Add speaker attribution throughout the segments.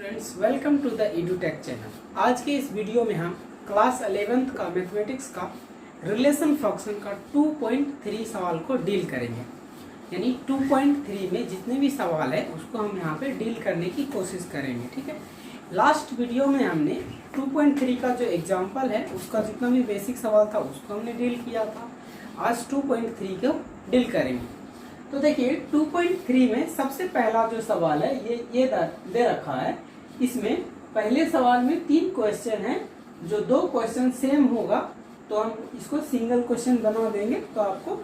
Speaker 1: Friends, welcome to the Edutech channel. आज के इस वीडियो में हम क्लास 11th का मैथमेटिक्स का रिलेशन फंक्शन का 2.3 सवाल को डील करेंगे। यानी 2.3 में जितने भी सवाल है उसको हम यहाँ पे डील करने की कोशिश करेंगे। ठीक है, लास्ट वीडियो में हमने 2.3 का जो एग्जाम्पल है उसका जितना भी बेसिक सवाल था उसको हमने डील किया था। आज 2.3 को डील करेंगे। तो देखिए 2.3 में सबसे पहला जो सवाल है ये दे रखा है। इसमें पहले सवाल में 3 क्वेश्चन है। जो 2 क्वेश्चन सेम होगा तो हम इसको सिंगल क्वेश्चन बना देंगे, तो आपको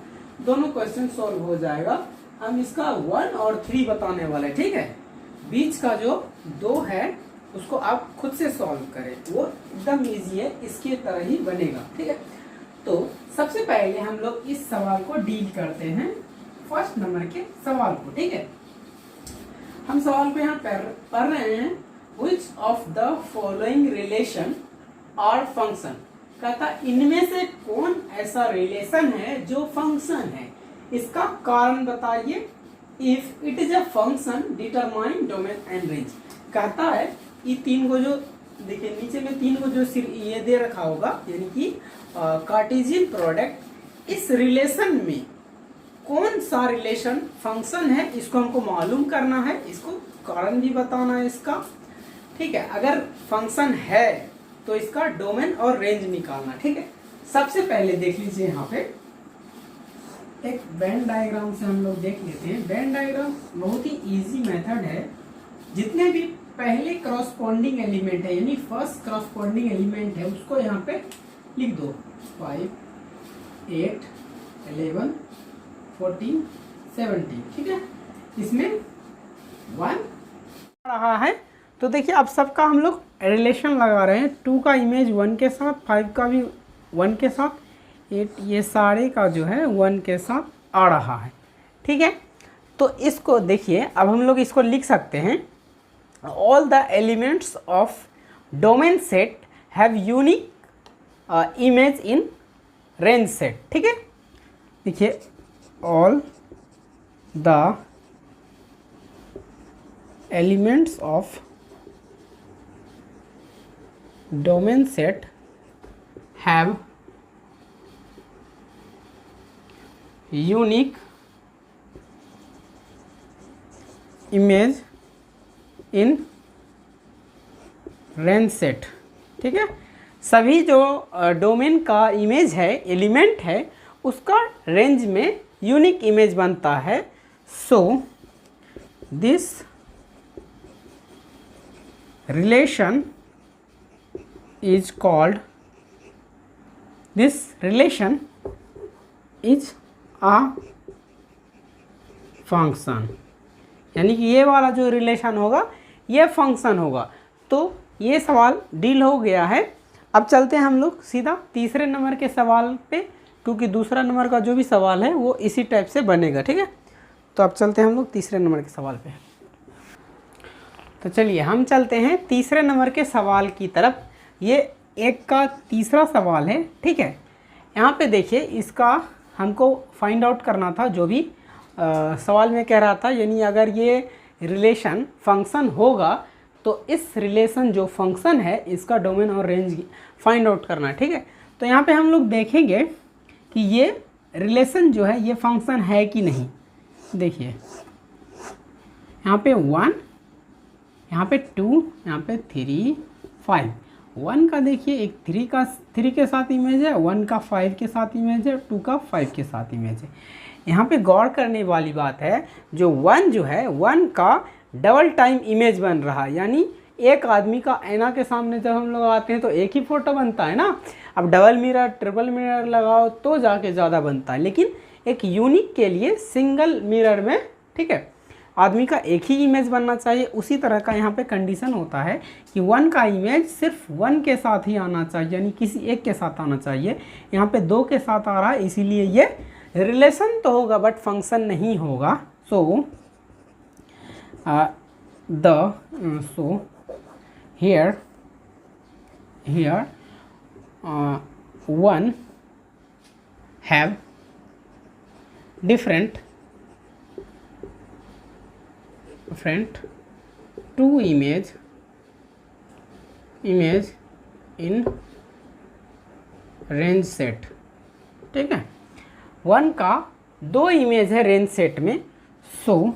Speaker 1: दोनों क्वेश्चन सॉल्व हो जाएगा। हम इसका 1 और 3 बताने वाले। ठीक है, बीच का जो 2 है उसको आप खुद से सॉल्व करें, वो एकदम इजी है, इसके तरह ही बनेगा। ठीक है, तो सबसे पहले हम लोग इस सवाल को डील करते हैं, फर्स्ट नंबर के सवाल को। ठीक है, हम सवाल को यहाँ पढ़ रहे हैं। Which of the following relation or function, कहता इनमें से कौन ऐसा रिलेशन है जो फंक्शन है, इसका कारण बताइए। If it is a function determine domain and range, कहता है ये 3 को जो देखिए नीचे में 3 को जो ये दे रखा होगा, यानी कि कार्टेशियन प्रोडक्ट, इस रिलेशन में कौन सा रिलेशन फंक्शन है इसको हमको मालूम करना है, इसको कारण भी बताना है इसका। ठीक है, अगर फंक्शन है तो इसका डोमेन और रेंज निकालना। ठीक है, सबसे पहले देख लीजिए यहाँ पे एक वेन डायग्राम से हम लोग देख लेते हैं। वेन डायग्राम बहुत ही इजी मेथड है। जितने भी पहले क्रॉसपोंडिंग एलिमेंट है, यानी फर्स्ट क्रॉसपोंडिंग एलिमेंट है, उसको यहाँ पे लिख दो। 5, 8, 11, 14, 17। ठीक है, इसमें 1 रहा है। तो देखिए अब सबका हम लोग रिलेशन लगा रहे हैं। 2 का इमेज 1 के साथ, 5 का भी 1 के साथ, 8 ये सारे का जो है 1 के साथ आ रहा है। ठीक है, तो इसको देखिए अब हम लोग इसको लिख सकते हैं। All the elements of domain set have unique image in range set. ठीक है, देखिए all the elements of domain set have unique image in range set। ठीक है, सभी जो डोमेन का इमेज है, एलिमेंट है, उसका रेंज में यूनिक इमेज बनता है। So this relation is called, this relation is a function, यानी कि ये वाला जो रिलेशन होगा ये फंक्शन होगा। तो ये सवाल डील हो गया है। अब चलते हैं हम लोग सीधा तीसरे नंबर के सवाल पे, क्योंकि दूसरा नंबर का जो भी सवाल है वो इसी टाइप से बनेगा। ठीक है, तो अब चलते हैं हम लोग तीसरे नंबर के सवाल पे। तो चलिए हम चलते हैं तीसरे नंबर के सवाल की तरफ। ये 1 का तीसरा सवाल है। ठीक है, यहाँ पे देखिए इसका हमको फाइंड आउट करना था, जो भी सवाल में कह रहा था, यानी अगर ये रिलेशन फंक्शन होगा तो इस रिलेशन जो फंक्शन है इसका डोमेन और रेंज फाइंड आउट करना है। ठीक है, तो यहाँ पे हम लोग देखेंगे कि ये रिलेशन जो है ये फंक्शन है कि नहीं। देखिए यहाँ पे 1, यहाँ पे 2, यहाँ पे 3, 5। 1 का देखिए एक 3 के साथ इमेज है, 1 का 5 के साथ इमेज है, 2 का 5 के साथ इमेज है। यहाँ पे गौर करने वाली बात है, जो 1 जो है 1 का डबल टाइम इमेज बन रहा है, यानी एक आदमी का आईना के सामने जब हम लोग आते हैं तो एक ही फ़ोटो बनता है ना। अब डबल मिरर, ट्रिपल मिरर लगाओ तो जाके ज़्यादा बनता है, लेकिन एक यूनिक के लिए सिंगल मिरर में, ठीक है, आदमी का एक ही इमेज बनना चाहिए। उसी तरह का यहाँ पे कंडीशन होता है कि 1 का इमेज सिर्फ 1 के साथ ही आना चाहिए, यानी किसी एक के साथ आना चाहिए। यहाँ पे 2 के साथ आ रहा है, इसीलिए ये रिलेशन तो होगा बट फंक्शन नहीं होगा। सो here 1 have different two image image in range set, ठीक है। 1 का 2 इमेज है रेंज सेट में, so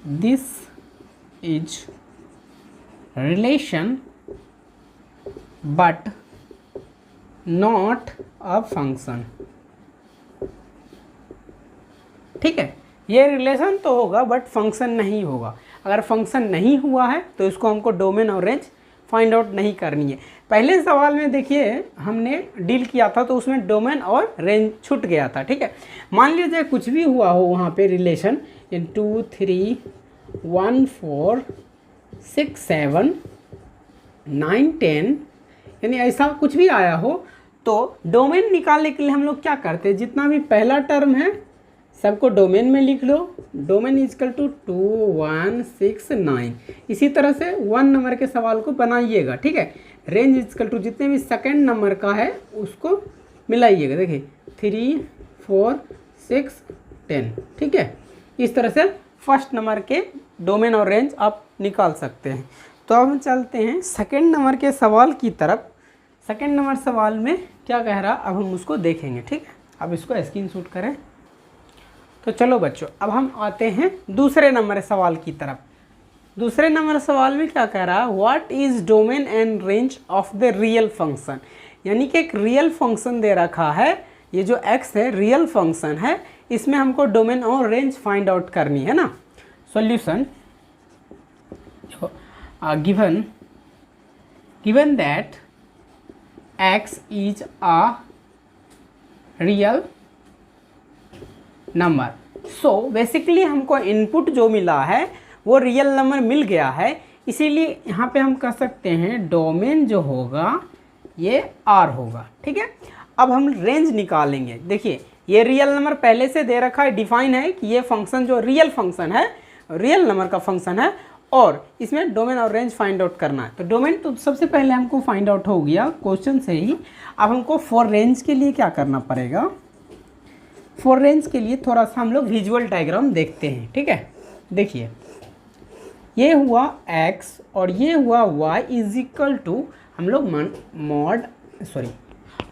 Speaker 1: this is relation but not a function, ठीक है। ये रिलेशन तो होगा बट फंक्शन नहीं होगा। अगर फंक्शन नहीं हुआ है तो इसको हमको डोमेन और रेंज फाइंड आउट नहीं करनी है। पहले सवाल में देखिए हमने डील किया था तो उसमें डोमेन और रेंज छूट गया था, ठीक है। मान लीजिए कुछ भी हुआ हो वहाँ पे रिलेशन इन 2 3 1 4 6 7 9 10 यानी ऐसा कुछ भी आया हो तो डोमेन निकालने के लिए हम लोग क्या करते हैं, जितना भी पहला टर्म है सबको डोमेन में लिख लो। Domain is equal to 2 1 6 9। इसी तरह से 1 नंबर के सवाल को बनाइएगा, ठीक है। रेंज इजकल टू जितने भी सेकंड नंबर का है उसको मिलाइएगा। देखिए 3 4 6 10, ठीक है। इस तरह से फर्स्ट नंबर के डोमेन और रेंज आप निकाल सकते हैं। तो अब हम चलते हैं सेकंड नंबर के सवाल की तरफ। सेकंड नंबर सवाल में क्या कह रहा अब हम उसको देखेंगे, ठीक है। अब इसको स्क्रीनशॉट करें। तो चलो बच्चों अब हम आते हैं दूसरे नंबर सवाल की तरफ। दूसरे नंबर सवाल में क्या कह रहा है, what is domain and range of the real function. यानी कि एक रियल फंक्शन दे रखा है, ये जो x है रियल फंक्शन है, इसमें हमको डोमेन और रेंज फाइंड आउट करनी है ना। Solution given that x is a real number. So basically हमको इनपुट जो मिला है वो रियल नंबर मिल गया है, इसीलिए यहाँ पे हम कह सकते हैं डोमेन जो होगा ये r होगा, ठीक है। अब हम रेंज निकालेंगे। देखिए ये रियल नंबर पहले से दे रखा है, डिफाइन है कि ये फंक्शन जो रियल फंक्शन है, रियल नंबर का फंक्शन है और इसमें डोमेन और रेंज फाइंड आउट करना है। तो डोमेन तो सबसे पहले हमको फाइंड आउट हो गया क्वेश्चन से ही। अब हमको फॉर रेंज के लिए क्या करना पड़ेगा, फॉर रेंज के लिए थोड़ा सा हम लोग विजुअल डायग्राम देखते हैं, ठीक है। देखिए ये हुआ x और ये हुआ y इज इक्वल टू हम लोग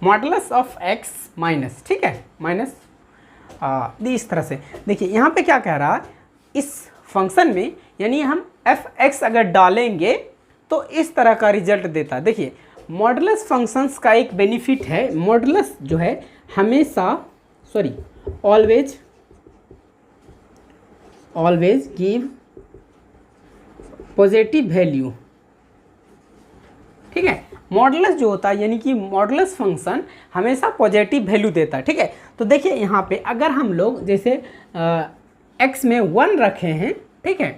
Speaker 1: मॉडुलस ऑफ x माइनस, ठीक है, माइनस इस तरह से। देखिए यहाँ पे क्या कह रहा है, इस फंक्शन में यानी हम f(x) अगर डालेंगे तो इस तरह का रिजल्ट देता है। देखिए मॉडुलस फंक्शंस का एक बेनिफिट है, मॉडुलस जो है हमेशा ऑलवेज गिव पॉजिटिव वैल्यू, ठीक है। मॉडुलस जो होता है यानी कि मॉडुलस फंक्शन हमेशा पॉजिटिव वैल्यू देता है, ठीक है। तो देखिए यहाँ पे अगर हम लोग जैसे x में 1 रखे हैं, ठीक है,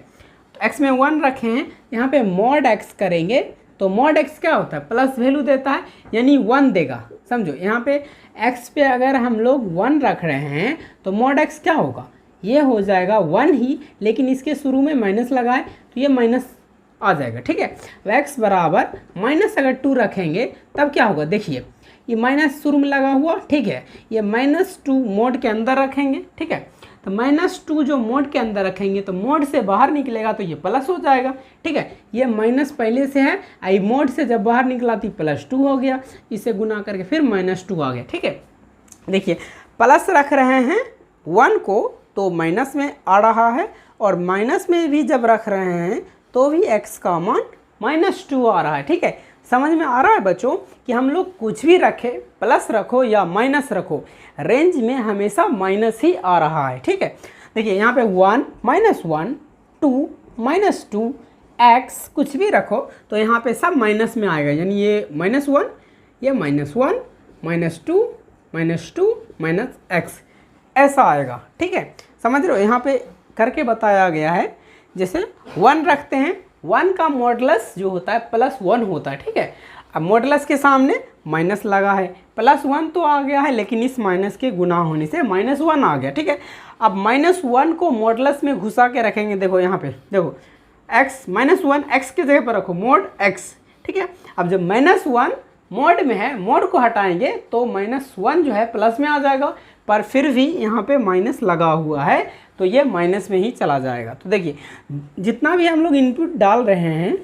Speaker 1: तो x में 1 रखे हैं, यहाँ पे मॉड x करेंगे तो मॉड x क्या होता है, प्लस वैल्यू देता है यानी 1 देगा। समझो यहाँ पे x पे अगर हम लोग 1 रख रहे हैं तो मॉड x क्या होगा, ये हो जाएगा 1 ही, लेकिन इसके शुरू में माइनस लगाए तो ये माइनस आ जाएगा, ठीक है। x बराबर माइनस अगर 2 रखेंगे तब क्या होगा, देखिए ये माइनस शुरू में लगा हुआ, ठीक है, ये -2 मोड के अंदर रखेंगे, ठीक है। तो -2 जो मोड के अंदर रखेंगे तो मोड से बाहर निकलेगा तो ये प्लस हो जाएगा, ठीक है। ये माइनस पहले से है, आई मोड से जब बाहर निकला तो +2 हो गया, इसे गुना करके फिर -2 आ गया, ठीक है। देखिए प्लस रख रहे हैं 1 को तो माइनस में आ रहा है और माइनस में भी जब रख रहे हैं तो भी x का मान -2 आ रहा है, ठीक है। समझ में आ रहा है बच्चों कि हम लोग कुछ भी रखें, प्लस रखो या माइनस रखो, रेंज में हमेशा माइनस ही आ रहा है, ठीक है। देखिए यहाँ पे 1 -1 2 -2 x कुछ भी रखो तो यहाँ पे सब माइनस में आएगा, यानी ये -1 ये -1 -2 -x ऐसा आएगा, ठीक है। समझ रहे हो, यहाँ पे करके बताया गया है। जैसे 1 रखते हैं, 1 का मॉडुलस जो होता है +1 होता है, ठीक है। अब मॉडुलस के सामने माइनस लगा है, +1 तो आ गया है लेकिन इस माइनस के गुना होने से -1 आ गया, ठीक है। अब -1 को मॉडुलस में घुसा के रखेंगे, देखो यहाँ पे देखो x -1 x की जगह पर रखो मोड x, ठीक है। अब जब -1 मोड में है, मोड को हटाएंगे तो -1 जो है प्लस में आ जाएगा, पर फिर भी यहाँ पे माइनस लगा हुआ है तो ये माइनस में ही चला जाएगा। तो देखिए जितना भी हम लोग इनपुट डाल रहे हैं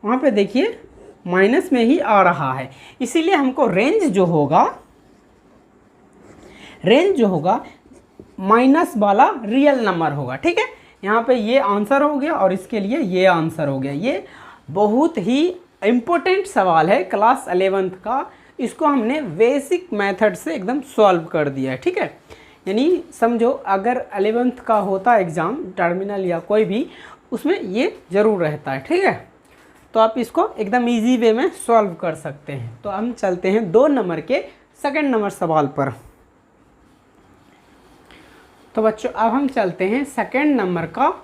Speaker 1: वहाँ पे देखिए माइनस में ही आ रहा है, इसीलिए हमको रेंज जो होगा माइनस वाला रियल नंबर होगा। ठीक है, यहाँ पे ये आंसर हो गया और इसके लिए ये आंसर हो गया। ये बहुत ही इम्पोर्टेंट सवाल है क्लास 11th का, इसको हमने बेसिक मेथड से एकदम सॉल्व कर दिया है। ठीक है, यानी समझो अगर 11th का होता एग्ज़ाम टर्मिनल या कोई भी, उसमें ये ज़रूर रहता है। ठीक है, तो आप इसको एकदम इजी वे में सॉल्व कर सकते हैं। तो हम चलते हैं 2 नंबर के सेकंड नंबर सवाल पर। तो बच्चों अब हम चलते हैं सेकंड नंबर का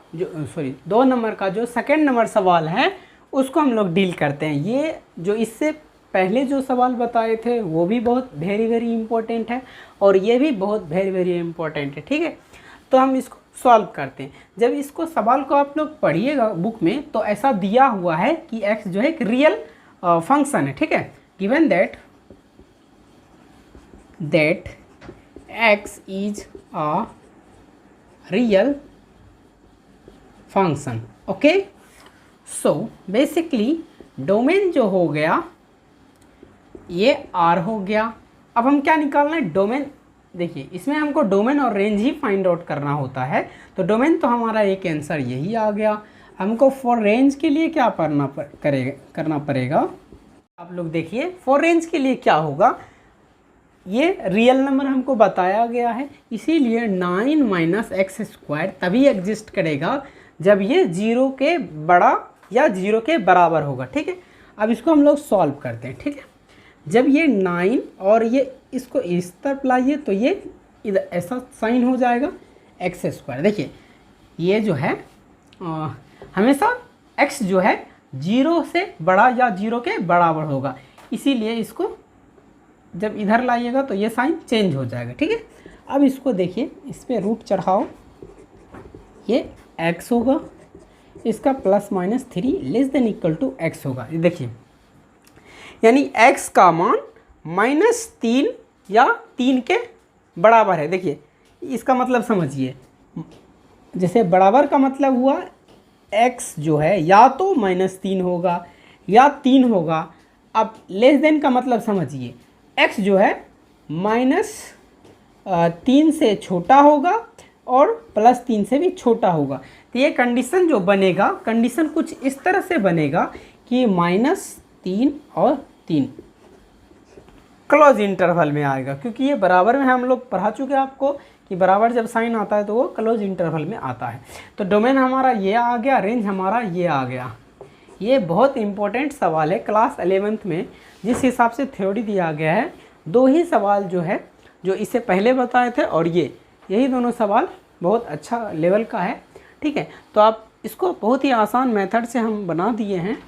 Speaker 1: 2 नंबर का जो सेकंड नंबर सवाल है उसको हम लोग डील करते हैं। ये जो इससे पहले जो सवाल बताए थे वो भी बहुत वेरी इंपॉर्टेंट है और ये भी बहुत वेरी इंपॉर्टेंट है। ठीक है, तो हम इसको सॉल्व करते हैं। जब इसको सवाल को आप लोग पढ़िएगा बुक में तो ऐसा दिया हुआ है कि x जो है एक रियल फंक्शन है। ठीक है, given that x is a real function. Okay, so basically domain जो हो गया ये R हो गया। अब हम क्या निकालना है, डोमेन। देखिए इसमें हमको डोमेन और रेंज ही फाइंड आउट करना होता है, तो डोमेन तो हमारा एक आंसर यही आ गया। हमको फॉर रेंज के लिए क्या करना पड़ेगा, आप लोग देखिए फॉर रेंज के लिए क्या होगा, ये रियल नंबर हमको बताया गया है, इसीलिए 9 माइनस एक्स स्क्वायर तभी एग्जिस्ट करेगा जब ये 0 के बड़ा या 0 के बराबर होगा। ठीक है, अब इसको हम लोग सॉल्व करते हैं। ठीक है, जब ये 9 और ये इसको इस तरफ लाइए तो ये इधर ऐसा साइन हो जाएगा एक्स स्क्वायर। देखिए ये जो है हमेशा x जो है 0 से बड़ा या 0 के बराबर होगा, इसीलिए इसको जब इधर लाइएगा तो ये साइन चेंज हो जाएगा। ठीक है, अब इसको देखिए इस पर रूट चढ़ाओ, ये x होगा, इसका plus minus 3 less than equal to x होगा। देखिए यानी x का मान -3 या 3 के बराबर है। देखिए इसका मतलब समझिए, जैसे बराबर का मतलब हुआ x जो है या तो -3 होगा या 3 होगा। अब लेस देन का मतलब समझिए, x जो है -3 से छोटा होगा और +3 से भी छोटा होगा। तो ये कंडीशन जो बनेगा, कंडीशन कुछ इस तरह से बनेगा कि -3 और 3 क्लोज इंटरवल में आएगा, क्योंकि ये बराबर में हम लोग पढ़ा चुके हैं आपको कि बराबर जब साइन आता है तो वो क्लोज इंटरवल में आता है। तो डोमेन हमारा ये आ गया, रेंज हमारा ये आ गया। ये बहुत इंपॉर्टेंट सवाल है क्लास 11th में, जिस हिसाब से थ्योरी दिया गया है। 2 ही सवाल जो है जो इससे पहले बताए थे और यही दोनों सवाल बहुत अच्छा लेवल का है। ठीक है, तो आप इसको बहुत ही आसान मेथड से हम बना दिए हैं,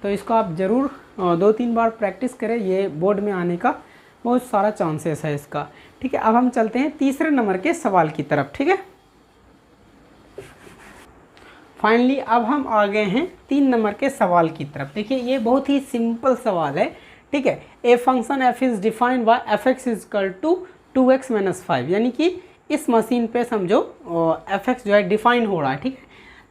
Speaker 1: तो इसको आप ज़रूर 2-3 बार प्रैक्टिस करें, ये बोर्ड में आने का बहुत सारा चांसेस है इसका। ठीक है, अब हम चलते हैं तीसरे नंबर के सवाल की तरफ। ठीक है, फाइनली अब हम आ गए हैं 3 नंबर के सवाल की तरफ। देखिए ये बहुत ही सिंपल सवाल है। ठीक है, a function f is defined by fx is equal to 2x - 5, यानी कि इस मशीन पे समझो fx जो है डिफाइन हो रहा है। ठीक है,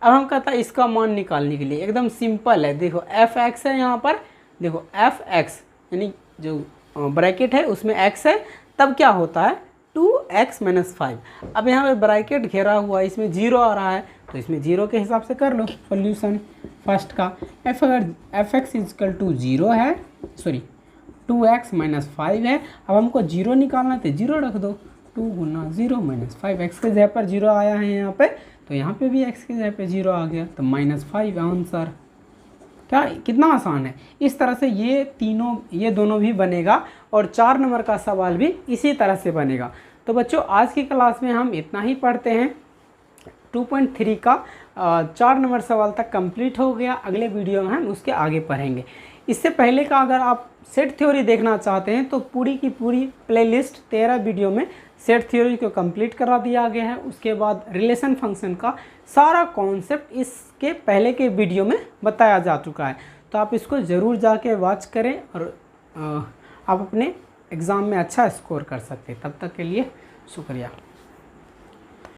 Speaker 1: अब हम कहता है इसका मान निकालने के लिए एकदम सिंपल है। देखो fx है, यहाँ पर देखो fx यानी जो ब्रैकेट है उसमें x है, तब क्या होता है 2x - 5। अब यहाँ पे ब्रैकेट घेरा हुआ है, इसमें 0 आ रहा है तो इसमें 0 के हिसाब से कर लो सॉल्यूशन फर्स्ट का। अगर fx इज इक्वल टू 0 है, सॉरी 2x - 5 है, अब हमको 0 निकालना है तो 0 रख दो, 2 गुना 0 - 5, x के जगह पर 0 आया है यहाँ पे, तो यहाँ पे भी x की जगह पे 0 आ गया, तो -5 आंसर। क्या कितना आसान है। इस तरह से ये दोनों भी बनेगा और 4 नंबर का सवाल भी इसी तरह से बनेगा। तो बच्चों आज की क्लास में हम इतना ही पढ़ते हैं। 2.3 का 4 नंबर सवाल तक कंप्लीट हो गया। अगले वीडियो में हम उसके आगे पढ़ेंगे। इससे पहले का अगर आप सेट थ्योरी देखना चाहते हैं तो पूरी की पूरी प्लेलिस्ट 13 वीडियो में सेट थ्योरी को कंप्लीट करा दिया गया है। उसके बाद रिलेशन फंक्शन का सारा कॉन्सेप्ट इसके पहले के वीडियो में बताया जा चुका है, तो आप इसको ज़रूर जाके वॉच करें और आप अपने एग्ज़ाम में अच्छा स्कोर कर सकते हैं। तब तक के लिए शुक्रिया।